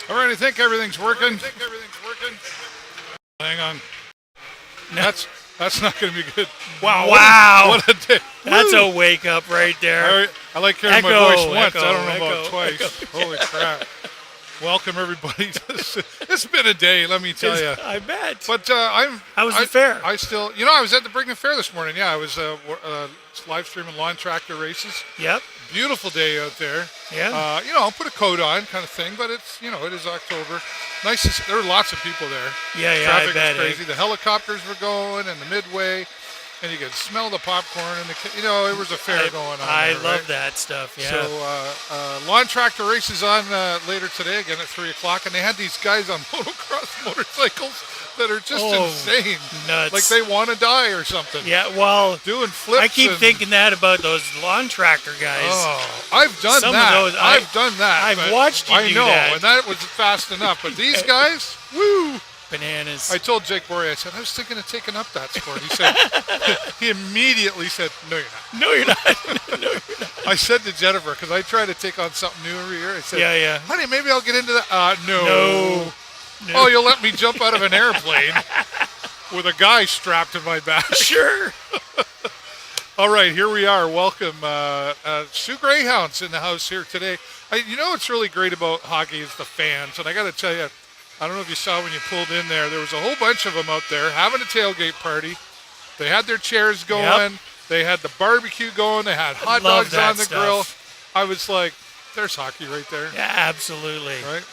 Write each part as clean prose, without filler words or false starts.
All right, I think everything's working. Hang on. No. That's not going to be good. Wow. Wow. What a day. That's Woo. a wake up right there. I like hearing my Echo, voice once. echo, I don't know echo, about twice. echo. Holy crap. Welcome, everybody. It's been a day, let me tell you. I bet. But How was the fair? I still, I was at the Pregame Fair this morning. Yeah, I was live streaming lawn tractor races. Yep. Beautiful day out there. Yeah. I'll put a coat on kind of thing, but it's, it is October. Nice. There were lots of people there. Yeah, Traffic I bet. was crazy. The helicopters were going and the midway, and you could smell the popcorn and it was a fair going on. I there, love right? that stuff. Yeah. So lawn tractor races on later today again at 3:00, and they had these guys on motocross motorcycles that are just insane. Nuts. Like they want to die or something. Yeah. Well, doing flips. I keep thinking that about those lawn tractor guys. Oh, I've done Some that. of those, I've done that. I've watched you do that. I know, and that was fast enough. But these guys, woo! Bananas. I told Jake Borey, I said, I was thinking of taking up that sport. He said, he immediately said, no, you're not. No, you're not. No, you're not. I said to Jennifer, because I try to take on something new every year. I said, Yeah. honey, maybe I'll get into that. No. No. Oh, you'll let me jump out of an airplane with a guy strapped to my back. Sure. All right, here we are. Welcome. Sioux Greyhounds in the house here today. What's really great about hockey is the fans. And I got to tell you, I don't know if you saw when you pulled in there was a whole bunch of them out there having a tailgate party. They had their chairs going. Yep. They had the barbecue going. They had hot Love dogs that on the stuff. grill. I was like, there's hockey right there. Yeah, absolutely. Right?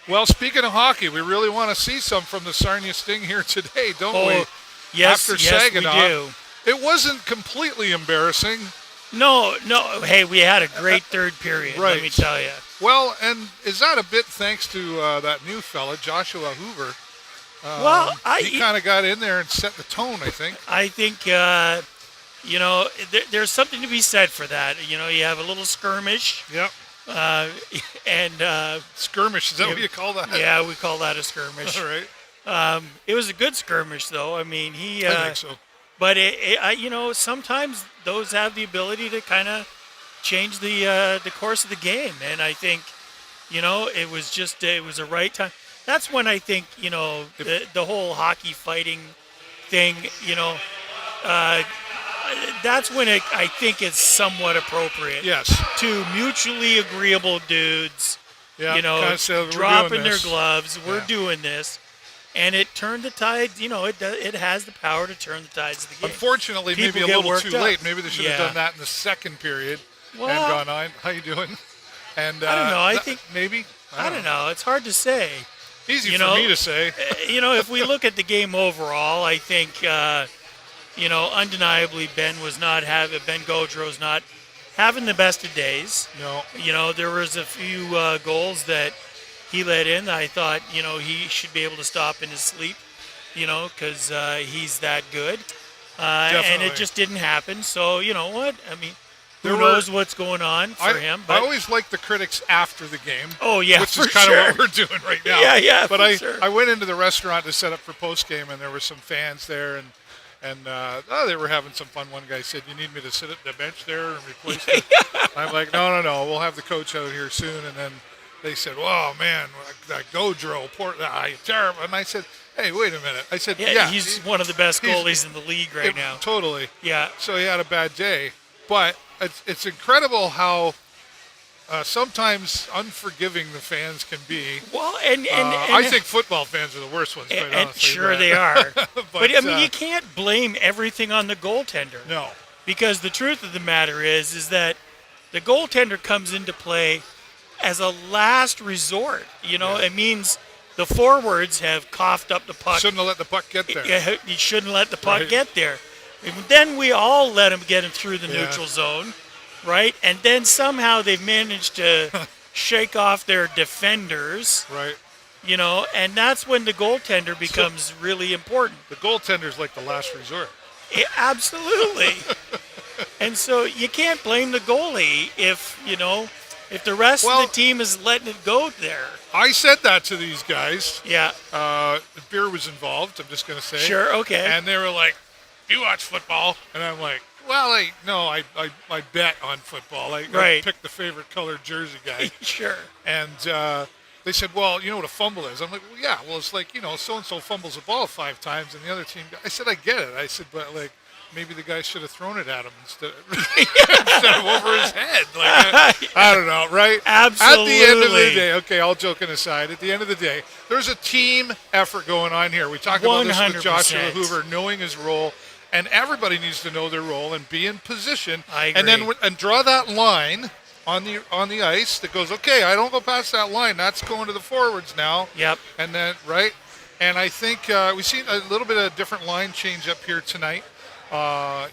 Well, speaking of hockey, we really want to see some from the Sarnia Sting here today, don't we? Yes, After yes, Saginaw. we do. It wasn't completely embarrassing. No. Hey, we had a great third period, Right. let me tell you. Well, and is that a bit thanks to that new fella, Joshua Hoover? He kind of got in there and set the tone, I think. I think, there's something to be said for that. You have a little skirmish. Yep. And skirmish, is that what you call that? Yeah, we call that a skirmish. All right. It was a good skirmish, though. I mean, I think so. But sometimes those have the ability to kind of change the course of the game, and I think, it was a right time. That's when I think the whole hockey fighting thing, that's when I think it's somewhat appropriate. Yes. To mutually agreeable dudes, Yeah, dropping their gloves. We're doing this. And it turned the tide, it has the power to turn the tides of the game. Unfortunately, People maybe a get little worked too up. late. Maybe they should have Yeah. done that in the second period Well, and gone on. How you doing? And I don't know. I think maybe. I don't know. It's hard to say. Easy for me to say. If we look at the game overall, I think undeniably Ben Gaudreau's not having the best of days. No. There was a few goals that he let in. I thought he should be able to stop in his sleep. Because he's that good. And it just didn't happen. So, you know what? I mean, who knows what's going on for him. But I always like the critics after the game. Oh, yeah, which for is kind sure. of what we're doing right now. Yeah, But sure. I went into the restaurant to set up for post-game, and there were some fans there, and they were having some fun. One guy said, you need me to sit at the bench there and replace it? I'm like, no. We'll have the coach out here soon. And then they said, "Whoa, man, that Gaudreau, terrible." And I said, "Hey, wait a minute." I said, "Yeah, he's one of the best goalies in the league right now." Totally. Yeah. So he had a bad day, but it's incredible how sometimes unforgiving the fans can be. Well, and I think football fans are the worst ones. Quite honestly, sure they are. but I mean, you you can't blame everything on the goaltender. no. Because the truth of the matter is that the goaltender comes into play as a last resort. It means the forwards have coughed up the puck. Shouldn't have let the puck get there. You shouldn't let the puck Right. get there. And then we all let him get him through the neutral zone, right? And then somehow they've managed to shake off their defenders, Right. and that's when the goaltender becomes really important. The goaltender's like the last resort. Absolutely. And so you can't blame the goalie if the rest of the team is letting it go there. I said that to these guys. Yeah. Beer was involved, I'm just going to say. Sure, okay. And they were like, "You watch football?" And I'm like, "Well, I bet on football. I Right. pick the favorite colored jersey guy." Sure. And they said, well, you know what a fumble is? I'm like, well, yeah. Well, it's like, so-and-so fumbles the ball 5 times and the other team. I said, I get it. I said, but like, maybe the guy should have thrown it at him instead of over his head. Like, I don't know, right? Absolutely. At the end of the day, okay, all joking aside, at the end of the day, there's a team effort going on here. We talked about this with 100%. Joshua Hoover knowing his role, and everybody needs to know their role and be in position. I agree. And then draw that line on the ice that goes, okay, I don't go past that line. That's going to the forwards now. Yep. And then, right? And I think we've seen a little bit of different line change up here tonight. Will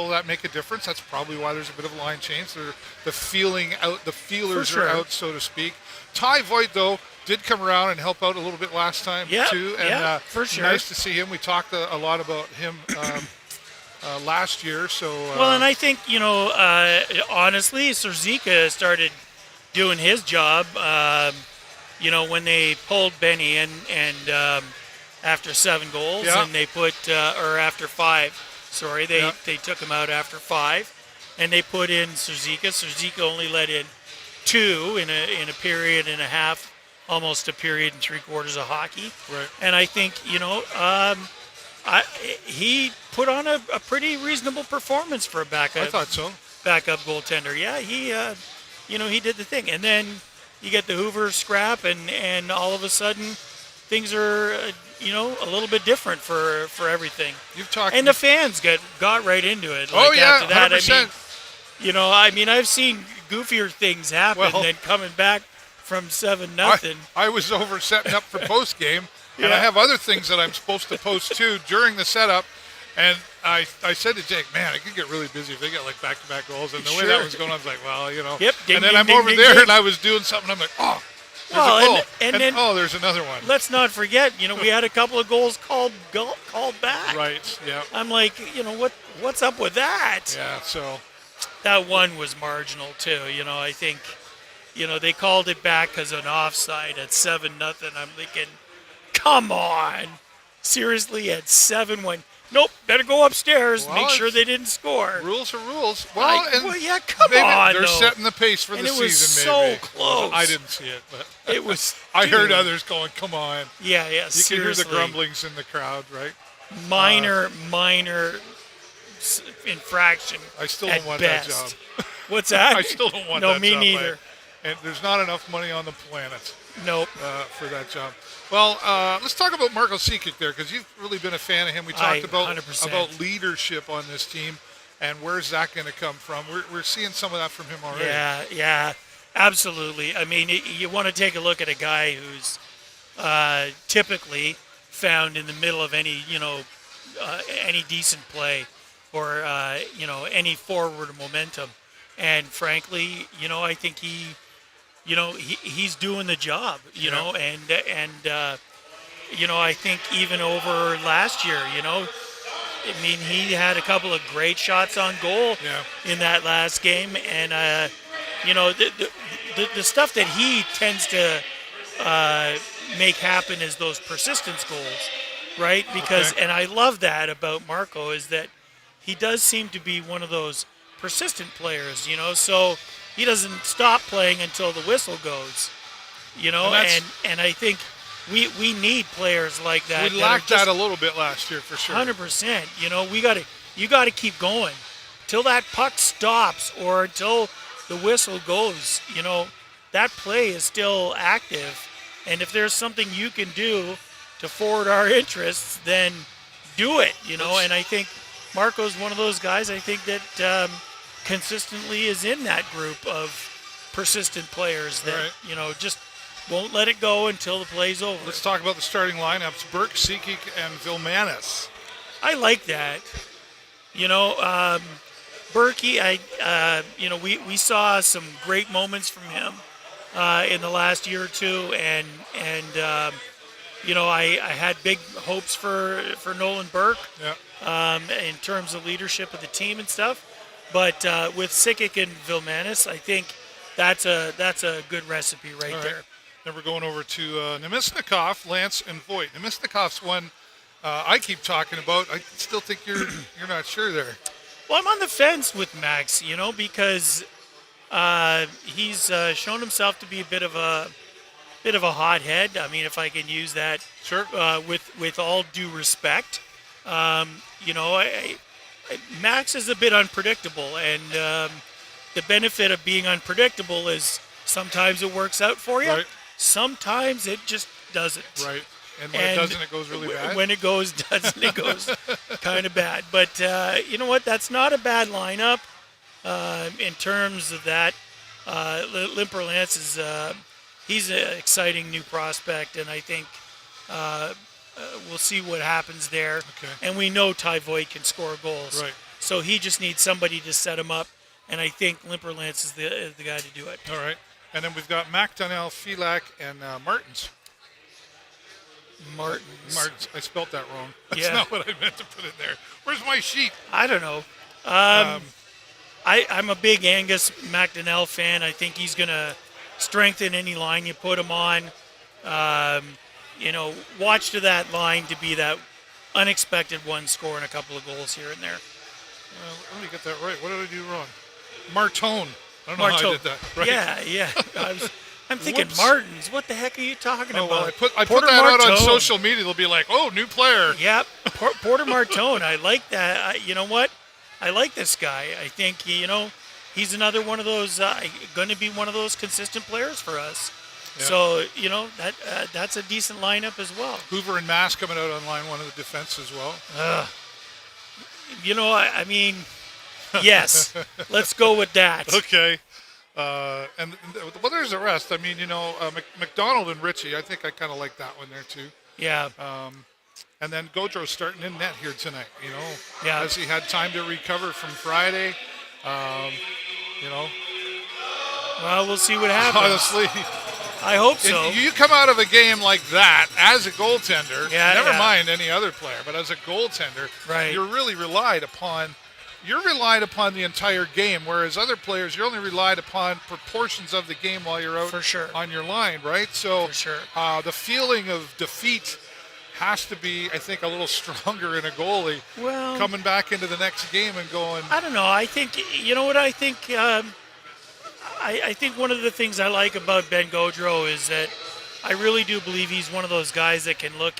that make a difference? That's probably why there's a bit of a line change. The feelers sure. are out, so to speak. Ty Voigt, though, did come around and help out a little bit last time, too. And for sure. Nice to see him. We talked a lot about him last year. So well, and I think, honestly, Surzika started doing his job, when they pulled Benny and after 7 goals, and they put, or after 5, sorry, they took him out after 5, and they put in Surzika. Surzika only let in 2 in a period and a half, almost a period and 3/4 of hockey. Right. And I think, he put on a pretty reasonable performance for a backup. I thought so. Backup goaltender. Yeah, he did the thing. And then you get the Hoover scrap, and all of a sudden things are, a little bit different for everything. You've talked, and the fans got right into it. After that, 100%. I've seen goofier things happen than coming back from 7-0. I was over setting up for post game, and I have other things that I'm supposed to post too during the setup. And I said to Jake, man, it could get really busy if they get like back-to-back goals. And the way that was going, I was like, well, Yep. And then I'm over there, and I was doing something. I'm like, oh. And then there's another one. Let's not forget, we had a couple of goals called back. Right. Yeah. I'm like, what's up with that? Yeah. So that one was marginal too. I think, they called it back because of an offside at 7-0. I'm thinking, come on, seriously, at 7-1. Nope, better go upstairs, make sure they didn't score. Rules are rules. Come on, they're setting the pace for the season. It was so close. I didn't see it, but it was. I heard others going, "Come on." Yeah. You can hear the grumblings in the crowd, right? Minor infraction. I still don't want that job. What's that? I still don't want that job. No, me neither. And there's not enough money on the planet. Nope. For that job. Well, let's talk about Marko Sikic there, because you've really been a fan of him. We talked about leadership on this team, and where's that going to come from? We're seeing some of that from him already. Yeah, absolutely. I mean, you want to take a look at a guy who's typically found in the middle of any decent play or any forward momentum, and frankly, I think he's doing the job, and I think even over last year, he had a couple of great shots on goal in that last game, and the stuff that he tends to make happen is those persistence goals, right? Because and I love that about Marko is that he does seem to be one of those persistent players, so he doesn't stop playing until the whistle goes, and I think we need players like that. We lacked that a little bit last year for sure. 100%. You got to keep going till that puck stops or until the whistle goes. That play is still active, and if there's something you can do to forward our interests, then do it. And I think Marco's one of those guys. I think that. Consistently is in that group of persistent players that just won't let it go until the play's over. Let's talk about the starting lineups: Burke, Sikic, and Vilmanis. I like that. Berkey, we saw some great moments from him in the last year or two, and I had big hopes for Nolan Burke in terms of leadership of the team and stuff. But with Sikic and Vilmanis, I think that's a good recipe right there. Then we're going over to Nemesnikov, Lance, and Voigt. Nemesnikov's one I keep talking about. I still think you're not sure there. Well, I'm on the fence with Max, because he's shown himself to be a bit of bit of a hothead. I mean, if I can use that Sure. with all due respect. You know, Max is a bit unpredictable, and the benefit of being unpredictable is sometimes it works out for you. Right. Sometimes it just doesn't. Right. And when it doesn't, it goes really bad. When it doesn't, it goes kind of bad. But you know what? That's not a bad lineup in terms of that. Limper Lance is he's an exciting new prospect, and I think we'll see what happens there. Okay. And we know Ty Voigt can score goals. Right. So he just needs somebody to set him up, and I think Limper Lance is the guy to do it. All right. And then we've got McDonnell, Felak, and Martins. Martins. I spelt that wrong. That's not what I meant to put in there. Where's my sheet? I don't know. I'm a big Angus McDonnell fan. I think he's going to strengthen any line you put him on. You know, watch to that line to be that unexpected one scoring a couple of goals here and there. Let me get that right. What did I do wrong? Martone. I don't know how I did that. Right? Yeah. I'm thinking Whoops. Martins. What the heck are you talking about? Well, I put Porter that out on Martone. social media. They'll be like, oh, new player. Yep, Porter Martone. I like that. You know what? I like this guy. I think, you know, he's another one of those, going to be one of those consistent players for us. Yeah. So, you know, that's a decent lineup as well. Hoover and Mass coming out on line one of the defense as well. You know, I mean, yes, let's go with that. Okay. And well, there's the rest. I mean, you know, McDonald and Richie, I think I kind of like that one there too. Yeah. And then Gaudreau's starting in net here tonight, you know. Yeah. As he had time to recover from Friday. You know. Well, we'll see what happens. Honestly. I hope so. You come out of a game like that as a goaltender, never yeah. mind any other player, but as a goaltender, Right. you're really relied upon. You're relied upon the entire game, whereas other players, you're only relied upon proportions of the game while you're out For sure. on your line, right? So For sure. The feeling of defeat has to be, I think, a little stronger in a goalie Well, coming back into the next game and going, I don't know. I think, you know what I think? I think one of the things I like about Ben Gaudreau is that I really do believe he's one of those guys that can look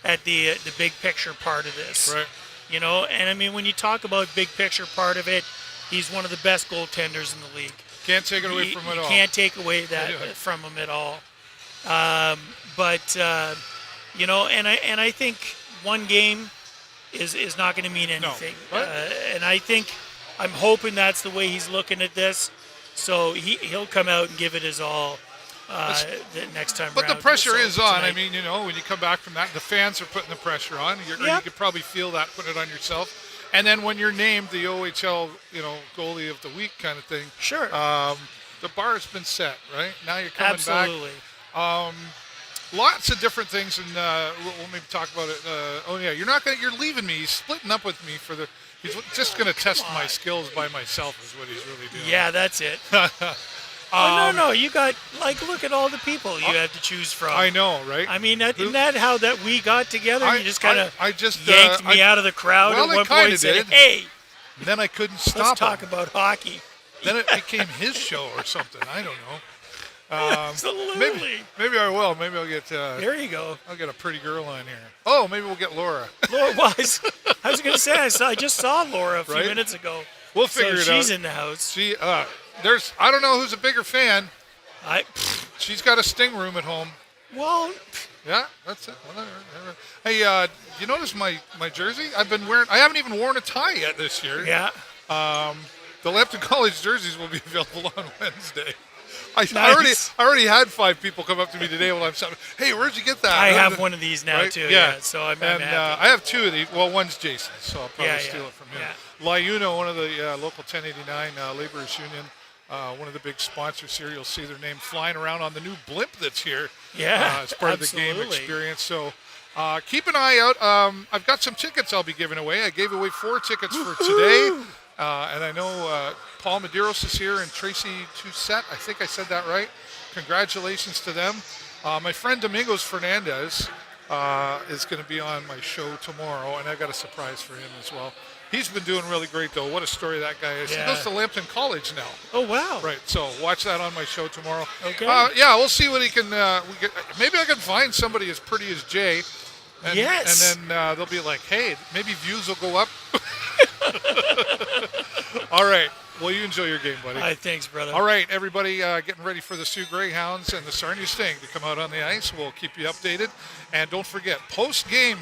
at the big picture part of this. right, You know, and I mean, when you talk about big picture part of it, he's one of the best goaltenders in the league. can't take it away from it You all. can't take away that Yeah. from him at all. But you know, and I think one game is not going to mean anything. Right. And I think I'm hoping that's the way he's looking at this. So he'll come out and give it his all the next time But around. the pressure So is on. tonight- I mean, you know, when you come back from that, the fans are putting the pressure on. You Yep. could probably feel that, putting it on yourself. And then when you're named the OHL, you know, goalie of the week kind of thing, Sure. the bar has been set, right? Now you're coming Absolutely. back. Lots of different things, and we'll maybe talk about it. You're leaving me. He's splitting up with me for the. He's just going to test my skills by myself, is what he's really doing. Yeah, that's it. No. You got, look at all the people you have to choose from. I know, right? I mean, isn't that how that we got together? You just kind of I just yanked me out of the crowd well, at I one kinda point and said, did. hey, And then I couldn't stop let's talk him. about hockey. Then it became his show or something. I don't know. Absolutely. Maybe I will. Maybe I'll get. There you go. I'll get a pretty girl on here. Oh, maybe we'll get Laura. Laura was. I was going to say, I just saw Laura a few Right? minutes ago. We'll figure it out. She's in the house. She, I don't know who's a bigger fan. She's got a Sting room at home. Well, Yeah, that's it. Hey, you notice my jersey? I haven't even worn a tie yet this year. yeah. The Lambton College jerseys will be available on Wednesday. I Nice. already had 5 people come up to me today while I'm saying, hey, where'd you get that? I have one of these now, Right? too. Yeah. So I'm and happy. I have 2 of these. Well, one's Jason's, so I'll probably Yeah, steal yeah, it from him. yeah. Liuno, one of the local 1089 laborers union, one of the big sponsors here. You'll see their name flying around on the new blimp that's here. Yeah, as part of the game absolutely. experience. So keep an eye out. I've got some tickets I'll be giving away. I gave away 4 tickets for today. And I know Paul Medeiros is here and Tracy Toussaint. I think I said that right. Congratulations to them. My friend Domingos Fernandez is going to be on my show tomorrow, and I've got a surprise for him as well. He's been doing really great, though. What a story that guy is. Yeah. He goes to Lambton College now. Oh, wow. Right, so watch that on my show tomorrow. Okay. Yeah, we'll see what he can. Maybe I can find somebody as pretty as Jay. And, Yes. And then they'll be like, hey, maybe views will go up. All right. Well, you enjoy your game, buddy. All right, thanks, brother. All right, everybody, getting ready for the Sioux Greyhounds and the Sarnia Sting to come out on the ice. We'll keep you updated. And don't forget, post-game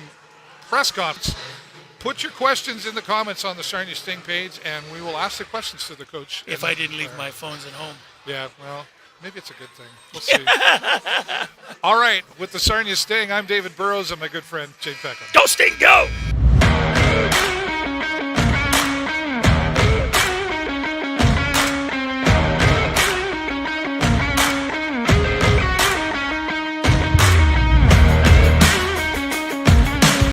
press conference. Put your questions in the comments on the Sarnia Sting page, and we will ask the questions to the coach. If I didn't leave my phones at home. Yeah, well, maybe it's a good thing. We'll see. All right, with the Sarnia Sting, I'm David Burrows and my good friend, Jay Peckham. Go, Sting, go!